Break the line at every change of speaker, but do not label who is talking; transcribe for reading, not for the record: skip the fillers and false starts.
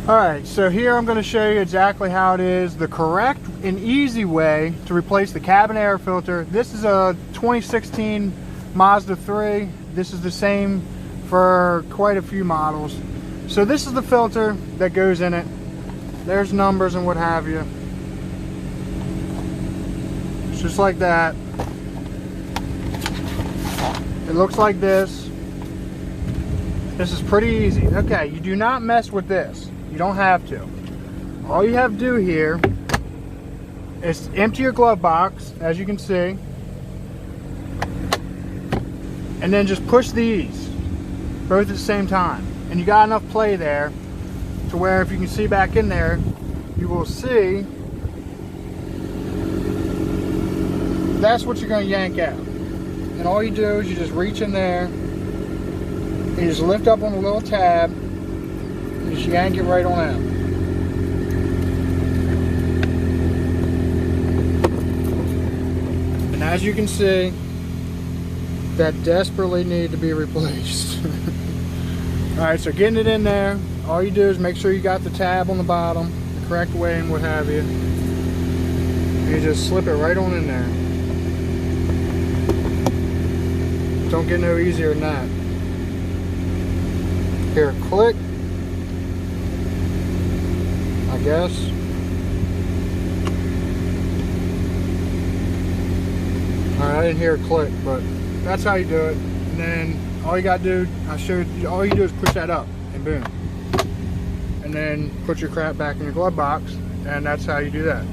Alright, so here I'm going to show you exactly how it is, the correct and easy way to replace the cabin air filter. This is a 2016 Mazda 3. This is the same for quite a few models. So this is the filter that goes in it. There's numbers and what have you. It's just like that. It looks like this. This is pretty easy. Okay, you do not mess with this. You don't have to. All you have to do here is empty your glove box, as you can see, and then just push these both at the same time. And you got enough play there to where if you can see back in there, you will see that's what you're going to yank out. And all you do is you just reach in there and you just lift up on the little tab. Just yank it right on out. And as you can see, that desperately needed to be replaced. Alright, so getting it in there, all you do is make sure you got the tab on the bottom, the correct way and what have you. You just slip it right on in there. Don't get no easier than that. Here, click. I guess. Alright, I didn't hear a click, but that's how you do it. And then all you gotta do, I showed you, all you do is push that up and boom. And then put your crap back in your glove box, and that's how you do that.